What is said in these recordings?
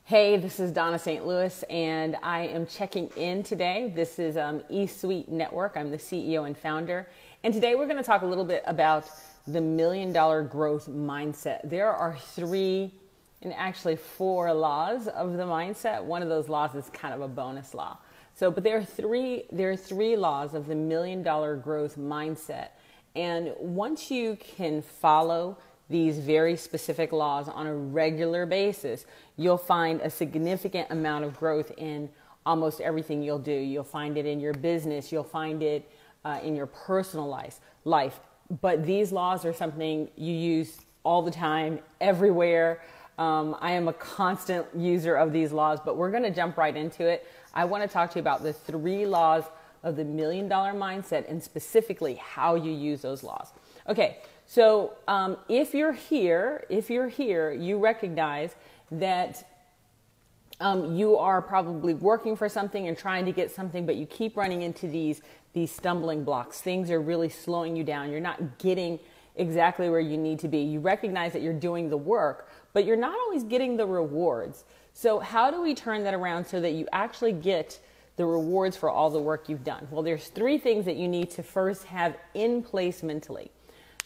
Hey, this is Dawnna St. Louis, and I am checking in today. This is eSuite Network. I'm the CEO and founder. And today we're going to talk a little bit about the $1 million growth mindset. There are 3 and actually 4 laws of the mindset. One of those laws is kind of a bonus law. But there are three laws of the $1 million growth mindset. And once you can follow these very specific laws on a regular basis, you'll find a significant amount of growth in almost everything you'll do. You'll find it in your business. You'll find it in your personal life. But these laws are something you use all the time, everywhere. I am a constant user of these laws, but we're going to jump right into it. I want to talk to you about the 3 laws of the $1 million mindset and specifically how you use those laws. Okay. So if you're here, you recognize that you are probably working for something and trying to get something, but you keep running into these stumbling blocks. Things are really slowing you down. You're not getting exactly where you need to be. You recognize that you're doing the work, but you're not always getting the rewards. So how do we turn that around so that you actually get the rewards for all the work you've done? Well, there's 3 things that you need to first have in place mentally.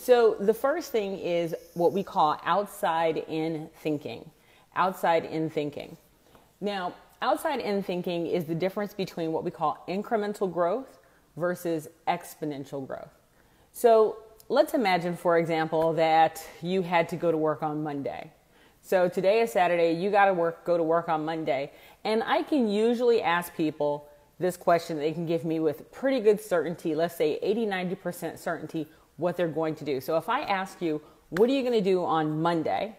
So the first thing is what we call outside-in thinking. Outside-in thinking. Now, outside-in thinking is the difference between what we call incremental growth versus exponential growth. So let's imagine, for example, that you had to go to work on Monday. So today is Saturday, you got to go to work on Monday. And I can usually ask people this question. They can give me with pretty good certainty, let's say 80-90% certainty, what they're going to do. So if I ask you, what are you going to do on Monday?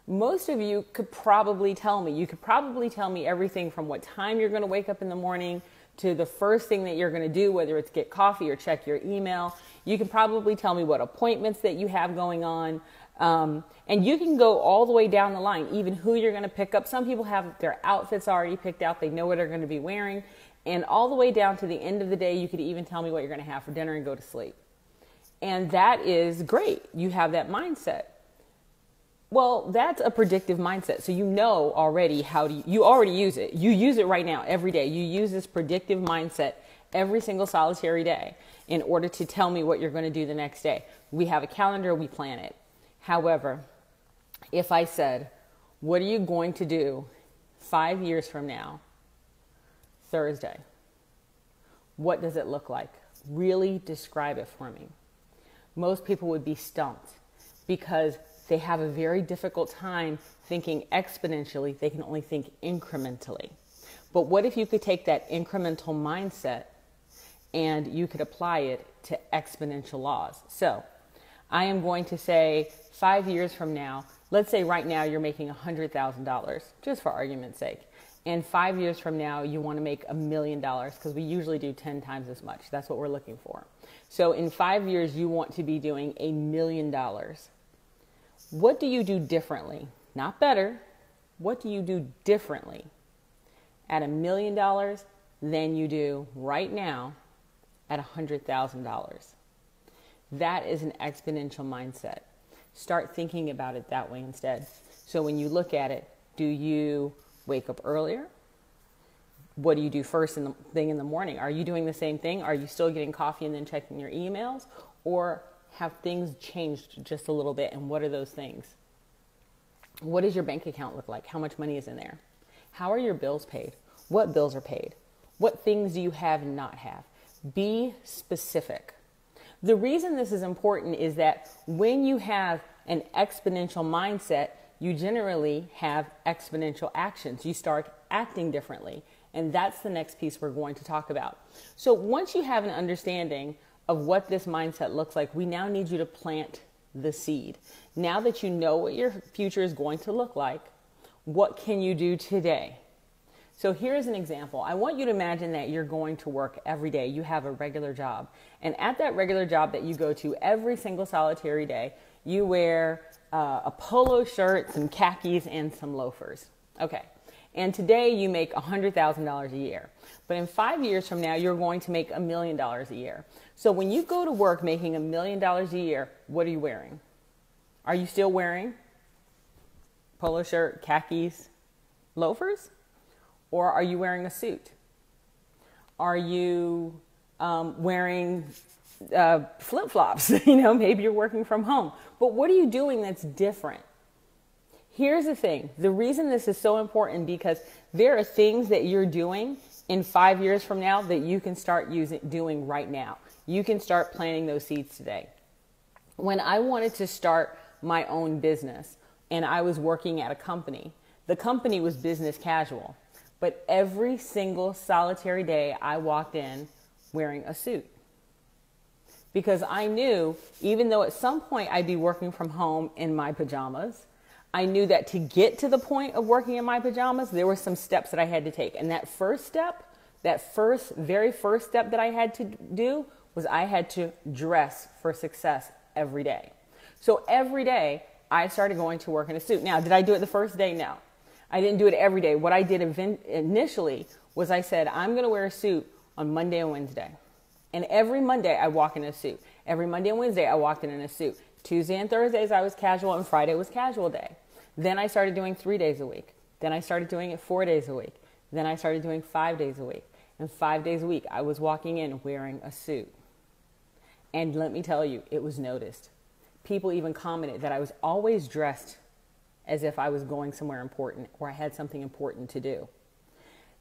Most of you could probably tell me. You could probably tell me everything from what time you're going to wake up in the morning to the first thing that you're going to do, whether it's get coffee or check your email. You can probably tell me what appointments that you have going on. And you can go all the way down the line, even who you're going to pick up. Some people have their outfits already picked out. They know what they're going to be wearing. And all the way down to the end of the day, you could even tell me what you're going to have for dinner and go to sleep. And that is great. You have that mindset. Well, that's a predictive mindset. So you know already you already use it. You use it right now, every day. You use this predictive mindset every single solitary day in order to tell me what you're going to do the next day. We have a calendar, we plan it. However, if I said, what are you going to do 5 years from now, Thursday? What does it look like? Really describe it for me. Most people would be stumped because they have a very difficult time thinking exponentially. They can only think incrementally. But what if you could take that incremental mindset and you could apply it to exponential laws? So I am going to say 5 years from now, let's say right now you're making $100,000, just for argument's sake. And 5 years from now, you want to make $1 million because we usually do 10 times as much. That's what we're looking for. So in 5 years, you want to be doing $1 million. What do you do differently? Not better. What do you do differently at $1 million than you do right now at $100,000? That is an exponential mindset. Start thinking about it that way instead. So when you look at it, do you wake up earlier? What do you do first thing in the morning? Are you doing the same thing? Are you still getting coffee and then checking your emails? Or have things changed just a little bit? And what are those things? What does your bank account look like? How much money is in there? How are your bills paid? What bills are paid? What things do you have and not have? Be specific. The reason this is important is that when you have an exponential mindset, you generally have exponential actions. You start acting differently. And that's the next piece we're going to talk about. So once you have an understanding of what this mindset looks like, we now need you to plant the seed. Now that you know what your future is going to look like, what can you do today? So here's an example. I want you to imagine that you're going to work every day. You have a regular job. And at that regular job that you go to every single solitary day, you wear a polo shirt, some khakis, and some loafers. Okay. And today you make $100,000 a year. But in 5 years from now, you're going to make $1 million a year. So when you go to work making $1 million a year, what are you wearing? Are you still wearing polo shirt, khakis? loafers? Or are you wearing a suit? Are you wearing flip-flops? Maybe you're working from home. But what are you doing that's different? Here's the thing. The reason this is so important, because there are things that you're doing in 5 years from now that you can start doing right now. You can start planting those seeds today. When I wanted to start my own business and I was working at a company, the company was business casual. But every single solitary day I walked in wearing a suit. Because I knew, even though at some point I'd be working from home in my pajamas, I knew that to get to the point of working in my pajamas, there were some steps that I had to take. And that first step, very first step that I had to do was I had to dress for success every day. So every day I started going to work in a suit. Now, did I do it the first day? No. I didn't do it every day. What I did initially was I said, I'm going to wear a suit on Monday and Wednesday. And every Monday I walk in a suit. Every Monday and Wednesday I walked in a suit. Tuesday and Thursdays I was casual, and Friday was casual day. Then I started doing 3 days a week. Then I started doing it 4 days a week. Then I started doing 5 days a week. And 5 days a week I was walking in wearing a suit. And let me tell you, it was noticed. People even commented that I was always dressed as if I was going somewhere important or I had something important to do.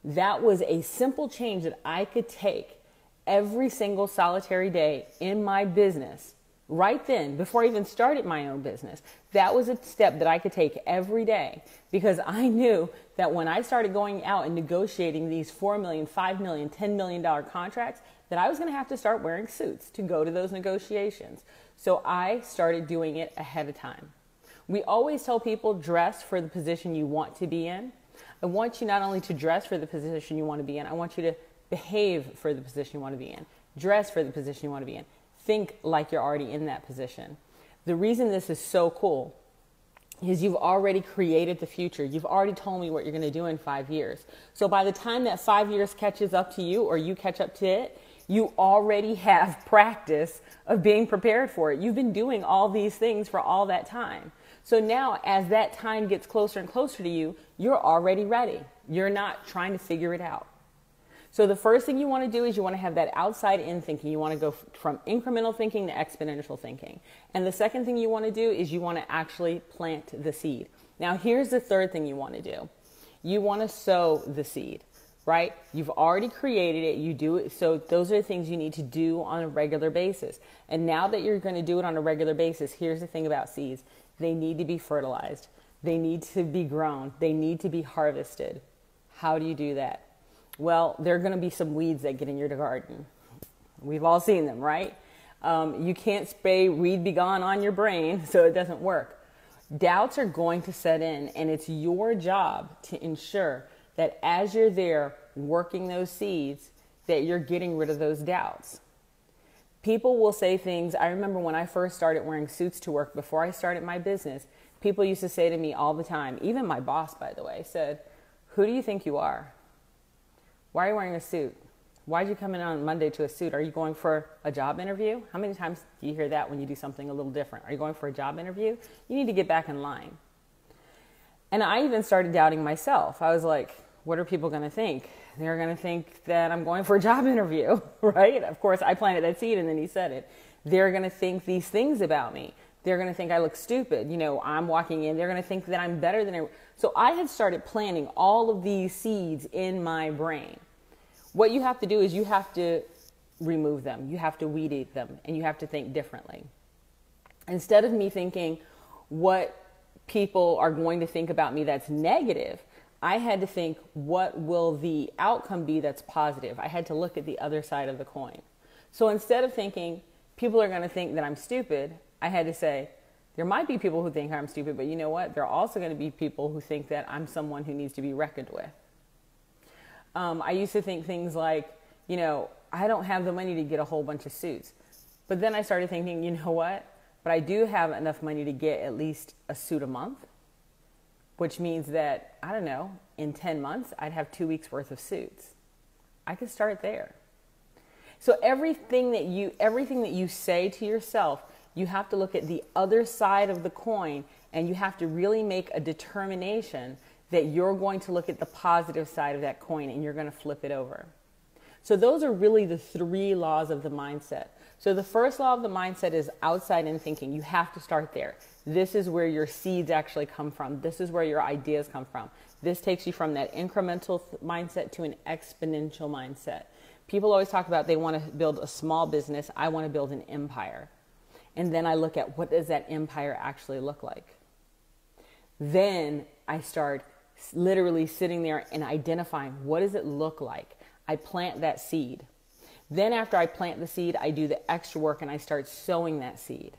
That was a simple change that I could take every single solitary day in my business. Right then, before I even started my own business, that was a step that I could take every day, because I knew that when I started going out and negotiating these $4 million, $5 million, $10 million contracts, that I was going to have to start wearing suits to go to those negotiations. So I started doing it ahead of time. We always tell people, dress for the position you want to be in. I want you not only to dress for the position you want to be in, I want you to behave for the position you want to be in. Dress for the position you want to be in. Think like you're already in that position. The reason this is so cool is you've already created the future. You've already told me what you're going to do in 5 years. So by the time that 5 years catches up to you, or you catch up to it, you already have practice of being prepared for it. You've been doing all these things for all that time. So now as that time gets closer and closer to you, you're already ready. You're not trying to figure it out. So the first thing you want to do is you want to have that outside in thinking. You want to go from incremental thinking to exponential thinking. And the second thing you want to do is you want to actually plant the seed. Now here's the third thing you want to do. You want to sow the seed, right? You've already created it. You do it. So those are the things you need to do on a regular basis. And now that you're going to do it on a regular basis, here's the thing about seeds. They need to be fertilized. They need to be grown. They need to be harvested. How do you do that? Well, there are going to be some weeds that get in your garden. We've all seen them, right? You can't spray weed be gone on your brain, so it doesn't work. Doubts are going to set in, and it's your job to ensure that as you're there working those seeds, that you're getting rid of those doubts. People will say things. I remember when I first started wearing suits to work before I started my business, people used to say to me all the time, even my boss, by the way, said, "Who do you think you are? Why are you wearing a suit? Why'd you come in on Monday to a suit? Are you going for a job interview?" How many times do you hear that when you do something a little different? Are you going for a job interview? You need to get back in line. And I even started doubting myself. I was like, what are people going to think? They're going to think that I'm going for a job interview, right? Of course, I planted that seed and then he said it. They're going to think these things about me. They're going to think I look stupid. I'm walking in. They're going to think that I'm better than everyone. So I had started planting all of these seeds in my brain. What you have to do is you have to remove them. You have to weed eat them, and you have to think differently. Instead of me thinking what people are going to think about me that's negative, I had to think, what will the outcome be that's positive? I had to look at the other side of the coin. So instead of thinking people are going to think that I'm stupid, I had to say, there might be people who think I'm stupid, but you know what? There are also going to be people who think that I'm someone who needs to be reckoned with. I used to think things like, I don't have the money to get a whole bunch of suits. But then I started thinking, you know what? But I do have enough money to get at least a suit a month, which means that, I don't know, in 10 months, I'd have 2 weeks worth of suits. I could start there. So everything that you say to yourself, you have to look at the other side of the coin, and you have to really make a determination that you're going to look at the positive side of that coin and you're going to flip it over. So those are really the 3 laws of the mindset. So the first law of the mindset is outside in thinking. You have to start there. This is where your seeds actually come from. This is where your ideas come from. This takes you from that incremental mindset to an exponential mindset. People always talk about they want to build a small business. I want to build an empire. And then I look at, what does that empire actually look like? Then I start literally sitting there and identifying, what does it look like? I plant that seed. Then after I plant the seed, I do the extra work and I start sowing that seed.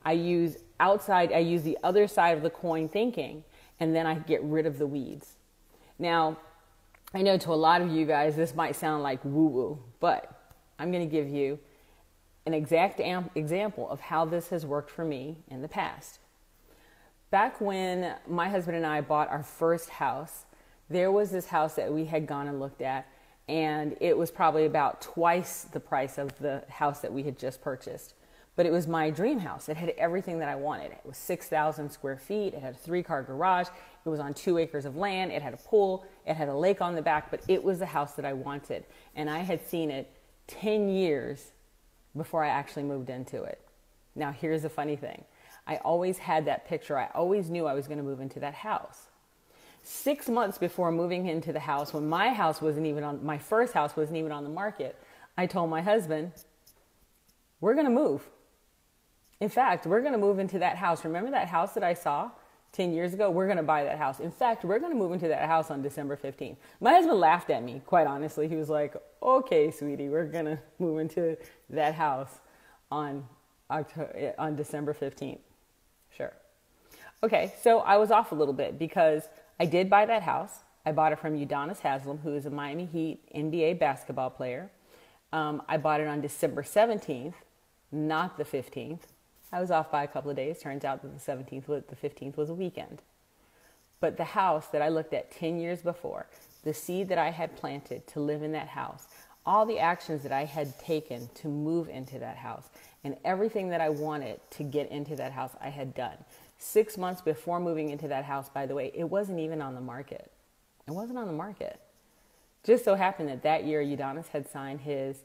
I use the other side of the coin thinking, and then I get rid of the weeds. Now, I know to a lot of you guys, this might sound like woo-woo, but I'm going to give you an exact example of how this has worked for me in the past. Back when my husband and I bought our first house, there was this house that we had gone and looked at, and it was probably about twice the price of the house that we had just purchased. But it was my dream house. It had everything that I wanted. It was 6,000 square feet. It had a 3-car garage. It was on 2 acres of land. It had a pool. It had a lake on the back, but it was the house that I wanted. And I had seen it 10 years before I actually moved into it. Now, here's the funny thing. I always had that picture. I always knew I was going to move into that house. 6 months before moving into the house, when my first house wasn't even on the market, I told my husband, we're going to move. In fact, we're going to move into that house. Remember that house that I saw 10 years ago? We're going to buy that house. In fact, we're going to move into that house on December 15th. My husband laughed at me, quite honestly. He was like, okay, sweetie, we're going to move into that house on December 15th. Sure. Okay, so I was off a little bit because I did buy that house. I bought it from Udonis Haslem, who is a Miami Heat NBA basketball player. I bought it on December 17th, not the 15th. I was off by a couple of days. Turns out that the 15th was a weekend. But the house that I looked at 10 years before, the seed that I had planted to live in that house, all the actions that I had taken to move into that house, and everything that I wanted to get into that house, I had done. 6 months before moving into that house, by the way, it wasn't even on the market. It wasn't on the market. Just so happened that year, Udonis had signed his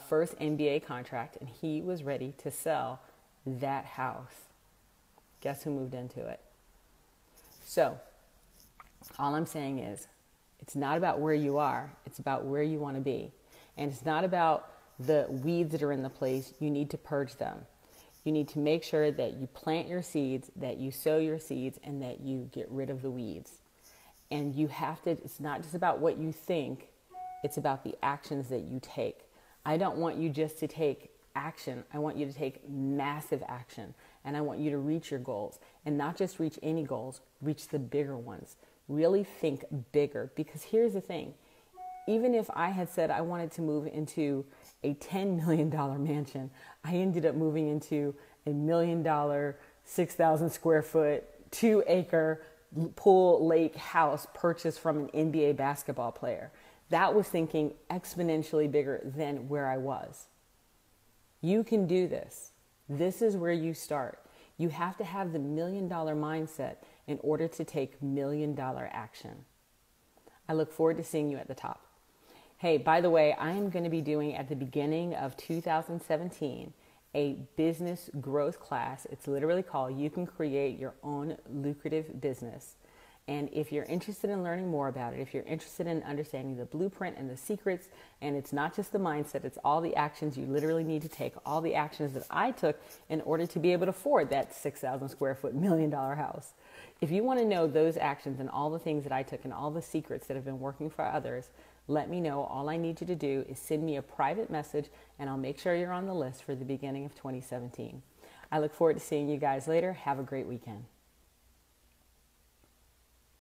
first NBA contract, and he was ready to sell that house. Guess who moved into it? So, all I'm saying is, it's not about where you are, it's about where you want to be. And it's not about the weeds that are in the place. You need to purge them. You need to make sure that you plant your seeds, that you sow your seeds, and that you get rid of the weeds. And it's not just about what you think, it's about the actions that you take. I don't want you just to take action. I want you to take massive action. And I want you to reach your goals. And not just reach any goals, reach the bigger ones. Really think bigger. Because here's the thing. Even if I had said I wanted to move into a $10 million mansion, I ended up moving into a $1 million, 6,000 square foot, 2-acre pool lake house purchased from an NBA basketball player. That was thinking exponentially bigger than where I was. You can do this. This is where you start. You have to have the $1 million mindset in order to take $1 million action. I look forward to seeing you at the top. Hey, by the way, I am going to be doing at the beginning of 2017 a business growth class. It's literally called You Can Create Your Own Lucrative Business. And if you're interested in learning more about it, if you're interested in understanding the blueprint and the secrets, and it's not just the mindset, it's all the actions you literally need to take, all the actions that I took in order to be able to afford that 6,000 square foot $1 million house. If you want to know those actions and all the things that I took and all the secrets that have been working for others, let me know. All I need you to do is send me a private message and I'll make sure you're on the list for the beginning of 2017. I look forward to seeing you guys later. Have a great weekend.